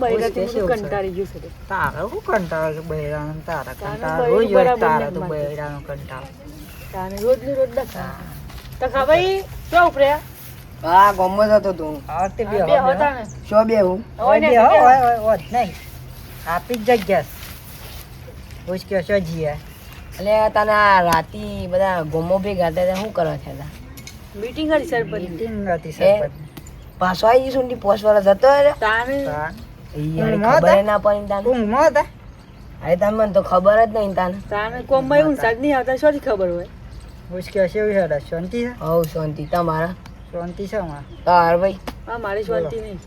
બૈરાથી બધું કંટાળી ગયું છે તારે શું કંટાળો છે બૈરાનો? તારા કંટાળો રોજ હોય તારા તો બૈરાનો કંટાળો. તાને રોજની રોજ દખા તો ખવાઈ શું ઉપર્યા? હા ગમો જતો તું આવતી બે હોતા ને શો બે હું હોય ને હોય નહીં આપી જ જગ્યા પૂછ કે શું જીએ એટલે તને આ રાતી બધા ગોમો ભેગા હતા શું કરવા થયા મીટિંગ કરી સરપંચ મીટિંગ હતી હતા સરપંચ પાછો આવી જઈશું ને પોસ્ટ વાળા જતો રે તાને ખબર ના પડી તાને ઊંઘમાં હતા અરે તને મને તો ખબર જ નહીં તાને તાને કોમમાં એવું સાજ નહીં આવતા શું ખબર હોય? પૂછ કે શું છે શાંતિ છે? હવ શાંતિ તમારા શાંતિ છે માં તાર ભાઈ હા મારી શાંતિ નહીં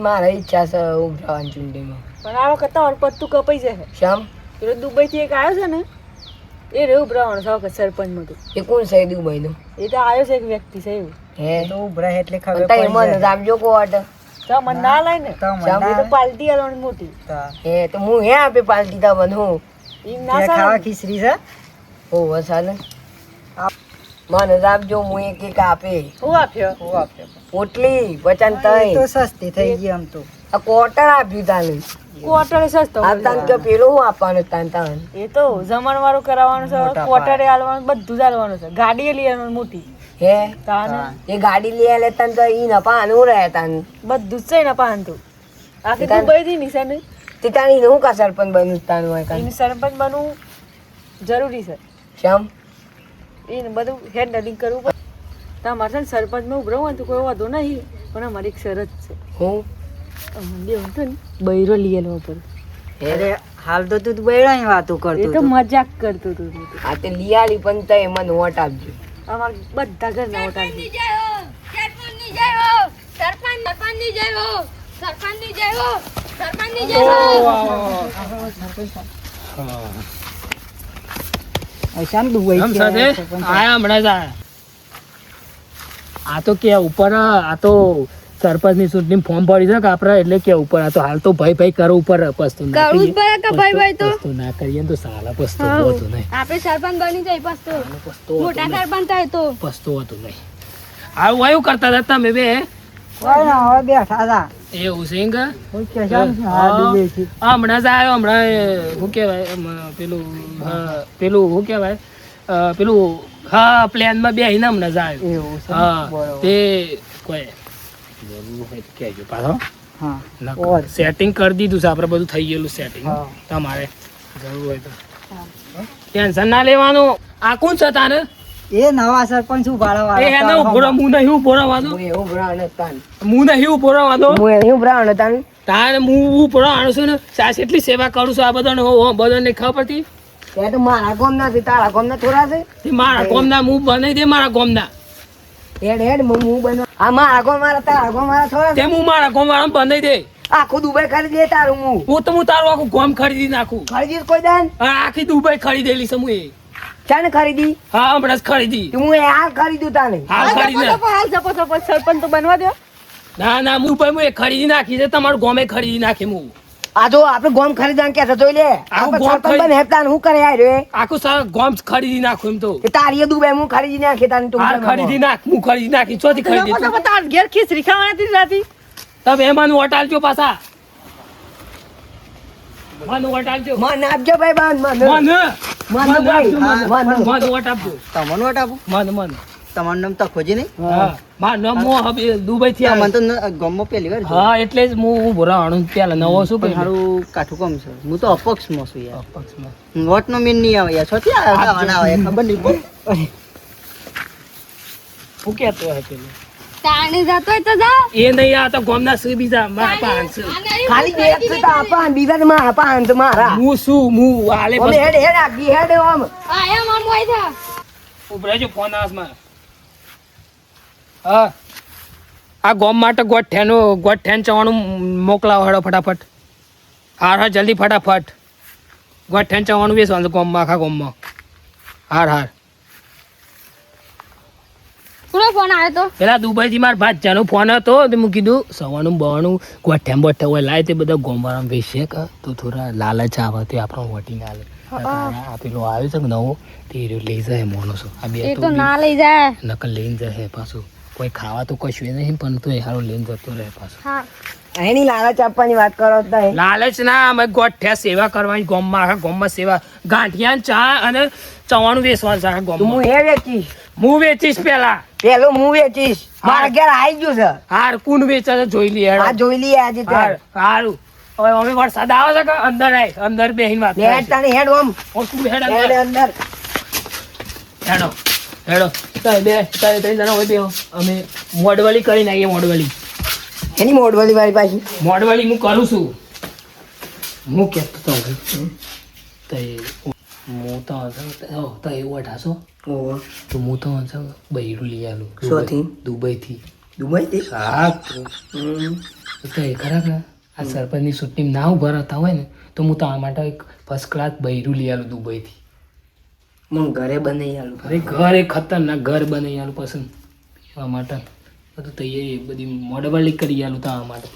મારે ઈચ્છા છે ઉભરાવાની ચૂંટણીમાં પણ આ વખત તો પત્તું કપાઈ જાય. શ્યામ પેલો દુબઈથી એક આવ્યો છે ને એ રહ્યું ઉભરાવાનું છે વખત સરપંચમાં તો એ કોણ છે દુબઈનું? એ તો આવ્યો છે એક વ્યક્તિ છે એવું હે તો ઉભરા એટલે ખબર તઈ પડી મને આપજો કોટ તો મને ના લાય ને તો મને એ તો ના પાલટી આલવાની મોટી હે તો હું હે આપે પાલટી તા બનું એમ ના તે ખાવા સારું ખીચડી છે ઓ વસાલે મને આપજો હું એક આપે હું આપ્યો ઓ આપ્યો પોટલી વચન એ તો તઈ સસ્તી થઈ ગઈ આમ તો આ ક્વાર્ટર આપ્યું તાને ક્વાર્ટરે સસ્તો આ તાન કે પેલું હું આપવાનું તાન તાન એ તો જમણવાળું કરાવવાનું છે મોટા ક્વાર્ટરે આલવાનું બધું જ આલવાનું છે ગાડી લઈ આવવાનું મોટી હે તાને એ ગાડી લઈ આલે તાન તો ઈ ન પાનું રહે તાન બધું જ છે ને પાન તો આખી તાન- દુબઈથી નિશાને તે તાની હું કા સરપંચ બનું તાન હોય કાન એની સરપંચ બનવું જરૂરી છે શ્યામ એને બધું હેન્ડલિંગ કરવું પડે. તમારે છે ને સરપંચમાં ઉભરો હોય ને તો કોઈ વાંધો નહીં પણ અમારી એક શરત છે હું અમને એવું હતું ને બૈરો લઈ આલવો પડે. અરે હાલ તો તું બૈરાની વાતો એ કરતો તો હતો. મજાક કરતું હતું એ તો. આ તે લઈ આલી પણ તઈ મને વોટ આપજો અમારે બધા ઘરના વોટ આપી. અશાન દુબઈ આમ સાથે આયા હમણાં જ આયા. આ તો કે ઉપર આ તો સરપંચ ની ચૂંટણી ફોર્મ ભરી છે કે આપડે એટલે કે ઉપર આ તો હાલ તો ભાઈ ભાઈ કરો ઉપર પસ્તો ના કરવું જ કરીએ. પડે કે ભાઈ ભાઈ તો પસ્તો ના કરીએ ને તો સાલા પસ્તો હા. હોતું નહીં. આપણે સરપંચ બની જાય પસ્તો પસ્તો હોતું મોટા નહીં. સરપંચ થાય તો પસ્તો હોતું નહીં. આવું આવું કરતા હતા તમે બે કોઈ ના હવે બેઠા હતા એવું છે કે કોઈ કે છે ને, હા દુબઈથી. હમણાં જ આવ્યો હમણાં શું કહેવાય પેલું પેલું શું કહેવાય પેલું હા પ્લેનમાં બેસીને હમણાં જ આવ્યો. એવું છે હા બરોબર. તે કોઈ જરૂર હોય તો કહેજો પાછો હા સેટિંગ કરી દીધું છે આપણે બધું થઈ ગયેલું સેટિંગ હા. તમારે જરૂર હોય તો ટેન્શન ના લેવાનું. આ કોણ છે તારે એ નવા સરપંચ શું ભાડા એ એનો ઉભો રહો, હું નહીં ઉભો રહેવાનો. હું એવું બ્રાણ તાન હું નહીં ઉભો રહેવાનો. હું એવું બ્રાણ તાન તારે હું ઉભો રહેવાનો છું ને સાસ એટલી સેવા કરું છું આ બધાને બધાને ખબર પડતી એ તો મારા ગોમ નથી તારા ગોમ ના થોડા છે તે મારા ગોમના હું બનાવી દે મારા ગોમના હેડ હેડ હું બનવા આ મારા ગોમ મારા તારા ગોમ મારા થોડા તે છે હું મારા ગોમવાળાને બનાવી દે. આખું દુબઈ ખરીદી દે તારું હું હું તો હું તારું આખું ગોમ ખરીદી નાખું. ખરીદી કોઈ દાન આ આખી દુબઈ ખરીદેલી છે હું એ. ચાને ખરીદી હા હમણાં જ ખરીદી. હું એ હાલ ખરીદ્યું તાને હાલ ખરીદી ના. હાલ જપો જપો સરપંચ તો બનવા દો. ના ના હું ભાઈ હું એ ખરીદી નાખી છે તમારું ગોમે ખરીદી નાખી હું આ જો આપણે ગોમ ખરીદવાનું કે છે જોઈ લે આપણે ગોમ સરપંચ બને હેપતાન હું કરે આય રે આખું સારા ગોમ ખરીદી નાખું એમ તો. એ તારી દુબઈ હું ખરીદી નાખી તાન તું હાલ ખરીદી નાખ હું ખરીદી નાખી ચોથી ખરીદી જપો જપો તાર ઘેર ખીચડી ખાવાના હતી રાતી. તમે એમાં વટાલજો પાછા મને વટાલજો મન આપજો ભાઈ બાન મન મને મન ભાઈ મન મને વટ આપજો તમને વોટ આપો મને મને તમારું નામ તો ખોજી નહીં હા મારું નામ હું હવે દુબઈ થી મને તો ગામમાં પહેલી વાર હા એટલે જ હું ભરાવાનું પેલા નવો શું પણ કે સારું કાઠું કામ છે હું તો અપક્ષમાં છું યાર પક્ષમાં વોટ નો મેન નહીં આવે યાર છોથી આવવાના આવે ખબર નહીં પડે. હું કહેતો હોય પેલું તાણી જતો હોય તો જા એ નહીં આ તો ગોમના શું બીજા મારા પાંચ ખાલી બે છે તો આપા બીજા ને મારા પાંચ મારા હું શું હું આલે અમે હેડ હેડ આગી હેડ ઓમ આયા મામ હોય થા ઉભરાજો ફોન આસમાં હા આ ગોમ માટે ગોઠ્યાન ચવાનું મોકલાવો હેડો ફટાફટ હાર હાર જલ્દી ફટાફટ ગોઠ્યાન ચવાનું વેચવાનું ગોમમાં આખા ગોમમાં હાર હાર પૂરો ફોન આવ્યો તો પેલા દુબઈથી મારા ભાઈ ફોન હતો તો હું કીધું સવારનું બવાનું ગોઠ્યામ બોઠ્યા હોય લાય તે બધા ગોમવાળા વેચશે કે તો થોડા લાલચ આવે તે આપણને વોટિંગ આવે આ પેલો આવ્યો છે કે નવો તે લઈ જાય માણસો આ બે એ તો ના લઈ જાય નકલ લઈને જાય પાછું કોઈ ખાવા તો કશું નહીં પણ તો હારો લઈને જતો રહે પાછો. હા એની લાલચ આપવાની વાત કરો તો નહીં. લાલચ ના, અમે ગોઠ્યા સેવા કરવાની ગોમમાં, આખા ગોમમાં સેવા, ગાંઠિયા ચા અને ચવાણું વેચવાનું છે આખા તો હું ગોમમાં. એ વેચીશ, હું વેચીશ પેલા. પેલું હું વેચીશ. મારા ઘેર આવી ગયું છે. હાર કોણ વેચે છે જોઈ લઈએ આ હેડો. જોઈ લઈએ આજે ત્યાં. હારું હવે અમે વરસાદ આવે છે કે અંદર આય અંદર બેહીને વાત હેડ કરીશું. તાણી હેડ ઓમ. ઓ, તું હેડ હેડ અંદર. અંદર. હેડો હેડો તારે બે તારે ત્રણ જણા હોય બેહો. અમે મોડવલી કરીને આવીએ. મોડવલી એની મોઢવાળી વાળી પાછી. મોડવલી હું કરું છું. હું કહેતો તો ભાઈ તો હું તો એવું અઢાસો ઓહો. તો હું તો બૈરું લઈ આલું. શોથી? દુબઈથી. દુબઈથી? હા હમ. તો એ ખરાબ ને આ સરપંચની સુટ્ટી ના ઉભા રહેતા હોય ને તો હું તો આ માટે એક ફર્સ્ટ ક્લાસ બૈરું લઈ આલું દુબઈથી. હું ઘરે બનાવી આલું. અરે ઘર એ ખતરનાક ઘર બનાવી આલું પસંદ એવા માટે બધું તૈયારી બધી મોડવલી કરી આલું તો આ માટે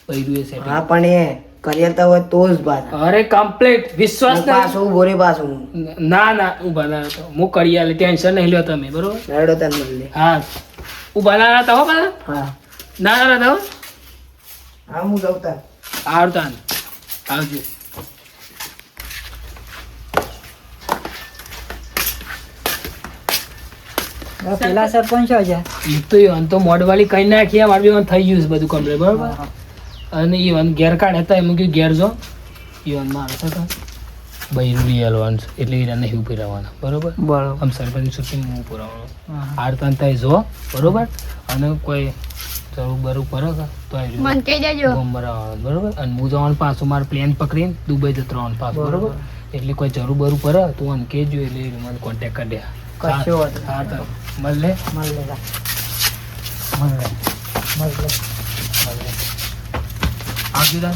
બૈરું એ સેટિંગ. હા પણ એ કરિયરતા હોય તો જ બાદ. અરે કમ્પ્લીટ વિશ્વાસ નહીં. પાછું બોરે પાછું. ના ના ઉભા ના રહેતા. હું કરી આલે ટેન્શન નહીં લ્યો તમે બરોબર. હેડો તને મળીએ. હા ઉભા ના રહેતા હો બધા. હા ના ના રહેતા હો. હા હું જાઉં તાર. આવતા આવજો. પેલા સરપંચ છે એ તો ઈવન તો મોડવાળી કઈ નાખી મારે બી થઈ ગયું છે બધું કમ્પ્લીટ બરોબર. અને ઈવન ઘેર કાઢ હતા એમ કીધું ઘેર જો ઈવન મારે હતા બૈરું લઈ આવવાનું છે એટલે એને નહીં ઉભી રહેવાના બરોબર. બરોબર. આમ સરપંચની છૂટી હું પુરાવાનું આરતા થાય જો બરોબર. અને કોઈ જરૂર બરું પડે કે તો આવી મને કહી દેજો. ગોમમાં આવવાનું બરોબર. અને હું જવાનું પાછું મારે પ્લેન પકડીને દુબઈ જતો રહેવાનું પાછું બરોબર. એટલે કોઈ જરૂર બરું પડે તો મને કહેજો એટલે મને કોન્ટેક્ટ કરી દે. કશો વાંધો નહીં. હા તો મળે મળે. મળે મળે. આવજો તાર.